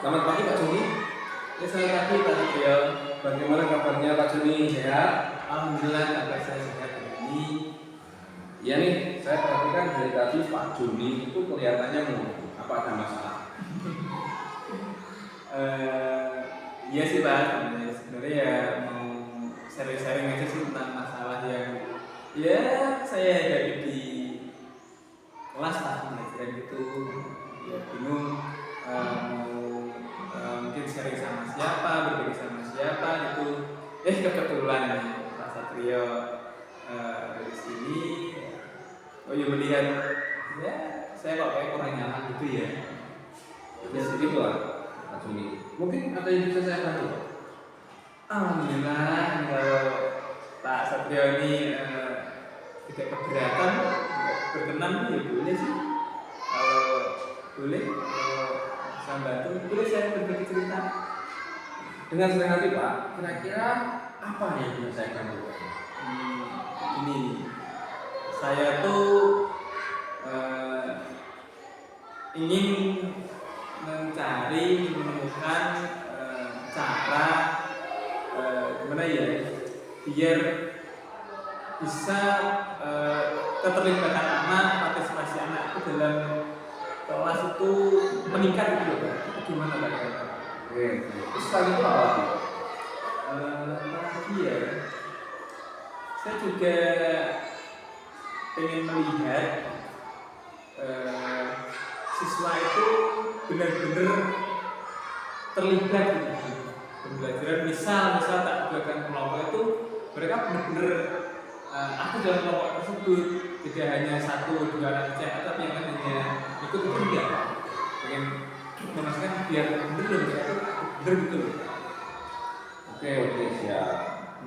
Selamat pagi Pak Joni. Ya, selamat pagi Pak Satrio. Bagaimana kabarnya Pak Joni? Sehat? Alhamdulillah kabar saya sehat hari ini. Iya nih, saya perhatikan dari tadi Pak Joni itu kelihatannya murung. Apa ada masalah? Iya sih Pak, sebenarnya ya mau sharing-sharing aja sih tentang masalah yang ya saya hadapi di kelas lah belajar gitu. Ya bingung mungkin sharing sama siapa, berbagi sama siapa gitu. Kebetulan nih Pak Satrio dari sini. Oh iya, melihat ya saya kok kayak kurang nyaman gitu ya. Ya segitu lah Pak Joni. Mungkin ada yang bisa saya bantu? Alhamdulillah kalau Pak Satrio ini tidak keberatan, tidak berkenan ya boleh sih. Kalau boleh, kalau bisa bantu, boleh saya berbagi cerita. Dengan senang hati Pak. Kira-kira apa yang bisa saya bantu? Ini saya tuh ingin menemukan cara gimana ya biar bisa keterlibatan anak, partisipasi anak itu dalam kelas itu meningkat gitu loh Pak. Gimana Pak? Oke. Terus setelah itu apa lagi? Lagi ya, saya juga pengen melihat siswa itu benar-benar terlibat gitu pembelajaran. Misal tak buatkan kelompok itu mereka benar-benar aku dalam kelompok tersebut, tidak hanya 1-2 anak saja tapi yang lain hanya ikut itu enggak. Pengen memastikan biar benar gitu. Oke, siap.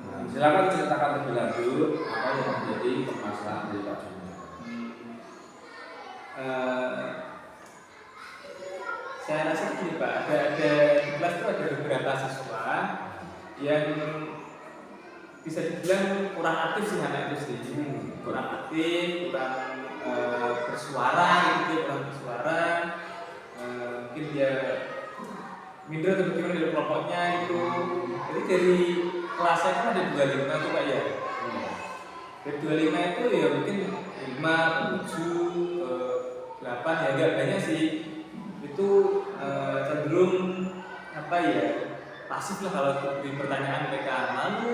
Nah, silakan ceritakan lebih lanjut apa yang menjadi permasalahan dari Pak Joni. Saya rasa gini Pak, ada di kelas itu ada beberapa siswa yang bisa dibilang kurang aktif sih anak itu sih. Kurang aktif, kurang bersuara gitu, kurang bersuara. Mungkin dia minder atau bagaimana dari kelompoknya itu. Jadi dari kelasnya kan ada 25 tuh Pak ya. Dari 25 itu ya mungkin 5, 7, 8 ya agak banyak sih. Itu cenderung apa ya, pasif lah kalau di pertanyaan mereka. Lalu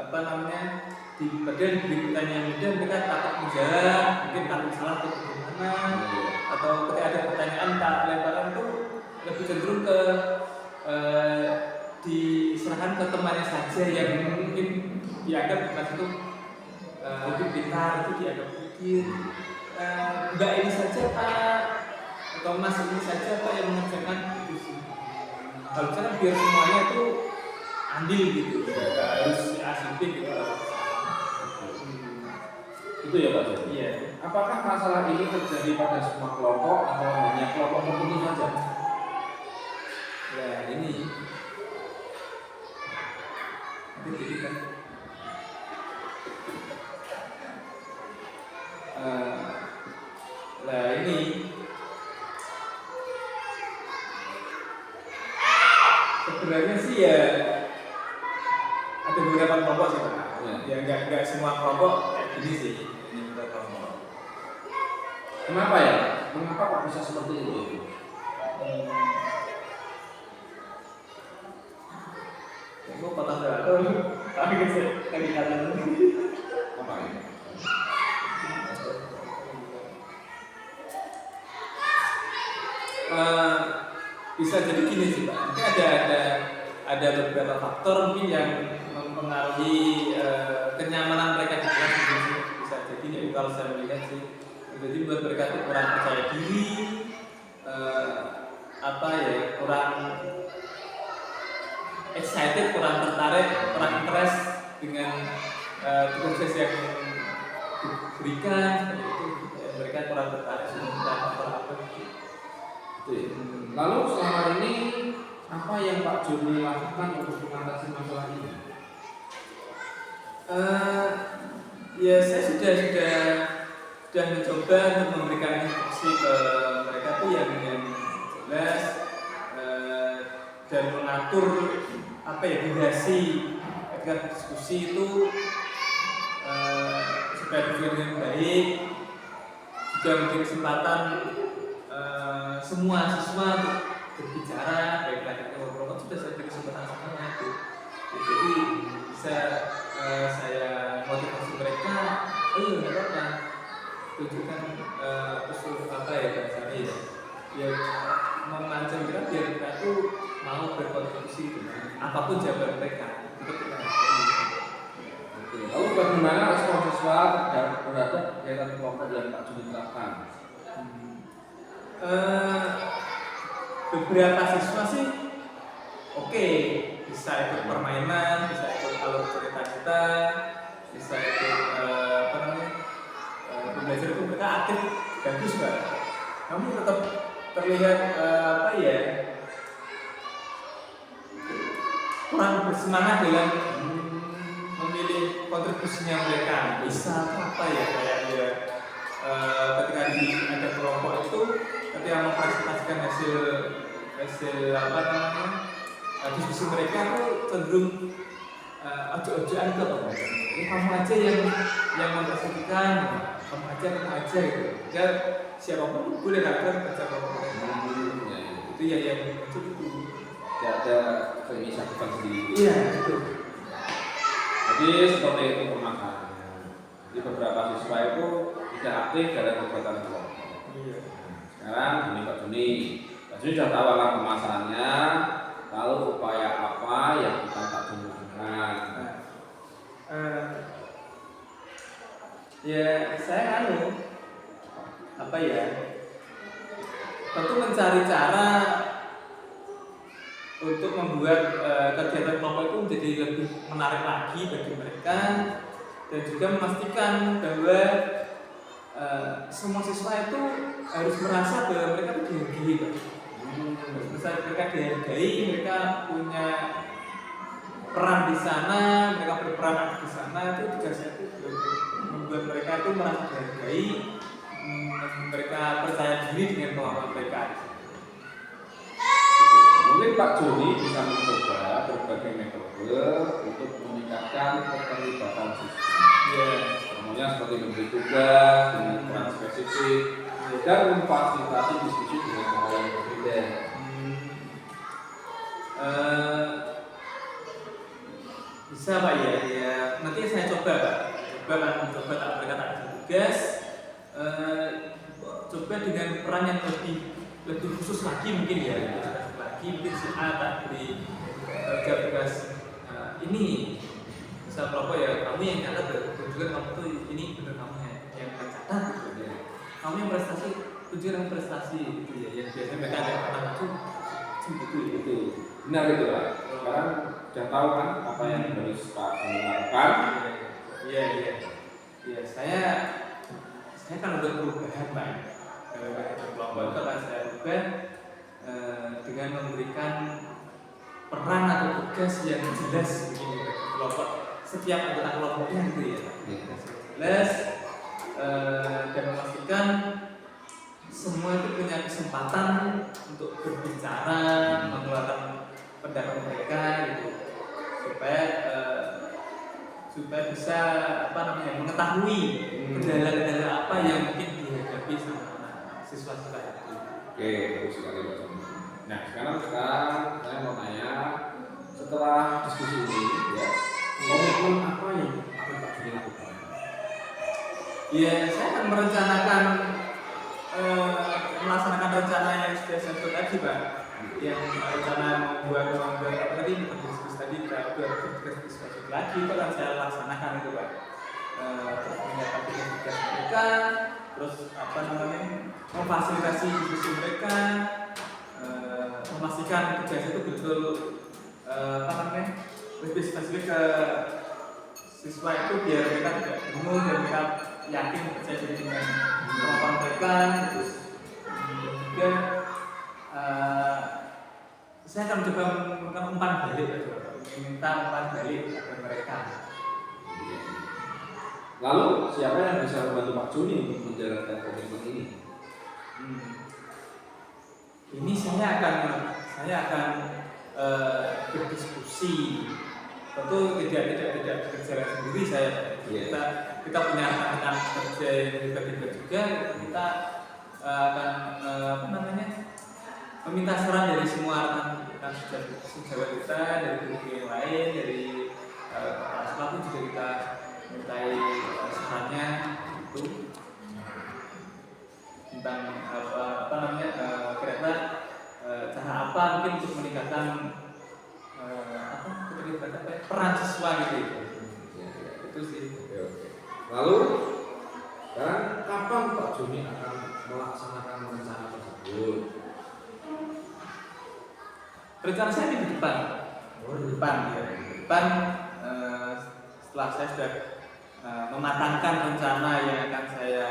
padahal di pertanyaan mudah mereka takut menjawab, mungkin takut salah atau bagaimana, atau ketika ada pertanyaan tak lebaran itu lebih cenderung ke diserahkan ke temannya saja yang mungkin dianggap di kelas itu lebih pintar, itu dianggap pikir mbak ini saja Pak atau mas ini saja Pak yang mengerjakan itu sih. Kalau misalkan biar semuanya itu andil gitu, nggak harus asing gitu. Itu ya Pak Joni? Iya. Apakah masalah ini terjadi pada semua kelompok atau hanya kelompok tertentu saja? Ya ini jadi kan ini sebenarnya sih ya ada beberapa kelompok sih Pak. Ya nggak semua kelompok kayak gini sih. Ini beberapa kelompok. Kenapa ya? Mengapa kok bisa seperti itu? Itu patah berapa? Tapi lagi kata Apa ini? Bisa jadi gini sih Pak. Mungkin ada beberapa faktor mungkin yang mempengaruhi kenyamanan mereka di kelas. Bisa jadi ya, kalau saya melihat sih, jadi buat mereka itu kurang percaya diri, kurang excited, kurang tertarik, kurang interest dengan proses yang diberikan seperti itu. Mereka kurang tertarik dengan faktor apa gitu. Lalu selama ini apa yang Pak Joni lakukan untuk mengatasi masalah ini? Ya saya sudah mencoba untuk memberikan instruksi ke mereka tuh yang jelas dan mengatur durasi ketika diskusi itu supaya berjalan dengan baik, juga memberi kesempatan semua siswa untuk berbicara, baik laki-laki maupun perempuan, sudah saya beri kesempatan semuanya itu. Jadi bisa saya motivasi mereka, nggak apa-apa, tunjukkan usul bahasanya ya memancing mereka biar mereka tuh mau berkontribusi apapun jawaban mereka. Itu kita Lalu bagaimana respon siswa terhadap kegiatan kelompok yang Pak Juni terapkan? Beberapa siswa sih oke, bisa ikut permainan, bisa ikut alur cerita kita, bisa ikut belajar itu mereka aktif, bagus Pak. Namun tetap terlihat kurang bersemangat dalam memilih kontribusinya mereka. Bisa kayak ketika ada kelompok itu ketika mempresentasikan hasil diskusi mereka itu cenderung ojo-ojoan ke apa? Kamu aja yang mempresentasikan, kamu aja gitu. Ya siapapun boleh lakukan kerja kelompok mereka. Itu ya yang itu. Tidak ada keinisiatifan sendiri. Iya betul. Jadi seperti itu permasalahannya. Di beberapa siswa itu tidak aktif dalam kegiatan kelompok. Iya. Sekarang ini Pak Juni sudah tahu akan permasalahannya, lalu upaya apa yang kita tak gunakan. Ya saya tentu mencari cara untuk membuat kegiatan kelompok itu menjadi lebih menarik lagi bagi mereka, dan juga memastikan bahwa semua siswa itu harus merasa bahwa mereka itu dihargai. Misalnya mereka dihargai, mereka punya peran di sana, mereka berperan di sana, itu juga itu membuat mereka itu merasa dihargai, mereka percaya diri dengan kemampuan mereka. Mungkin Pak Joni bisa mencoba berbagai metode untuk meningkatkan keterlibatan siswa. Contohnya seperti memberi tugas dengan peran spesifik dan memfasilitasi diskusi dengan hal yang berbeda. Bisa Pak ya. Nanti saya coba Pak. Coba tak berikan tugas. Coba dengan peran yang lebih khusus lagi mungkin ya. Mungkin si A tak beri tugas ini bisa kelompok ya, kamu yang catat tunjukkan kamu tuh ini benar kamu yang mencatat gitu ya. Kamu yang prestasi tunjukkan prestasi gitu ya, yang biasanya mereka ada pernah itu Benar itu Pak. Sekarang sudah tahu kan apa yang harus Pak Joni lakukan. Iya, saya kan udah perubahan Pak. Kelompok itu akan saya ubah dengan memberikan peran atau tugas yang jelas begini bagi kelompok, setiap anggota kelompoknya gitu ya, jelas, dan memastikan semua itu punya kesempatan untuk berbicara, mengeluarkan pendapat mereka gitu, supaya bisa mengetahui kendala-kendala apa yang mungkin dihadapi sama siswa-siswa itu. Oke, bagus sekali Pak Joni. Nah, sekarang saya mau tanya, setelah diskusi ini, ya, komitmen apa yang akan Pak Joni lakukan? Ya, saya akan melaksanakan rencana yang sudah saya sebut tadi Pak, yang rencana membuat diskusi tadi berdiskusi lagi itu akan saya laksanakan itu Pak. Terus menyiapkan tugas mereka, terus memfasilitasi diskusi mereka, memastikan tugas itu betul lebih spesifik ke siswa itu biar mereka tidak bingung dan mereka yakin percaya diri dengan kemampuan mereka. Terus juga saya akan mencoba melakukan umpan balik, meminta umpan balik kepada mereka. Lalu siapa yang bisa membantu Pak Joni untuk menjalankan komitmen ini? Ini saya akan berdiskusi. Tentu tidak berjalan sendiri saya. Kita punya rekan-rekan kerja yang hebat-hebat juga. Kita akan meminta saran dari semua rekan sejawat kita, dari guru yang lain, dari kepala sekolah pun juga kita mintai sarannya itu tentang kira-kira cara apa mungkin untuk meningkatkan peran siswa gitu. Itu sih. Oke. Lalu sekarang kapan Pak Joni akan melaksanakan rencana tersebut? Rencana saya di depan. Di depan. Setelah saya sudah mematangkan rencana yang akan saya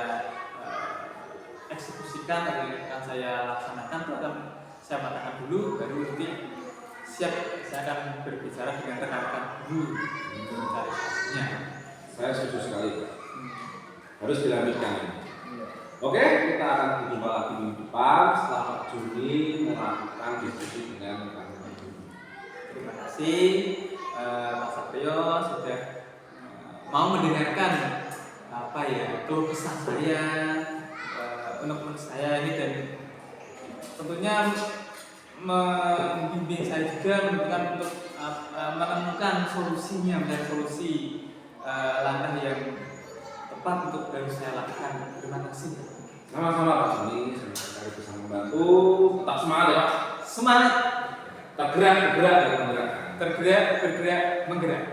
eksekusikan atau yang akan saya laksanakan, itu akan saya matangkan dulu, baru nanti siap saya akan berbicara dengan rekan-rekan guru untuk mencari solusinya. Saya setuju sekali Pak. Harus dilanjutkan ini. Oke, kita akan berjumpa lagi minggu depan setelah Pak Joni melakukan diskusi dengan rekan-rekan guru. Terima kasih Pak Satrio sudah mau mendengarkan keluh kesah saya, unek-unek saya ini, dan tentunya membimbing saya juga untuk menemukan solusinya, mencari solusi langkah yang tepat untuk harus saya lakukan. Terima kasih. Sama-sama Pak Joni, senang sekali bisa membantu. Tetap semangat ya Pak. Semangat. Tergerak dan menggerakkan. Tergerak, bergerak, menggerak.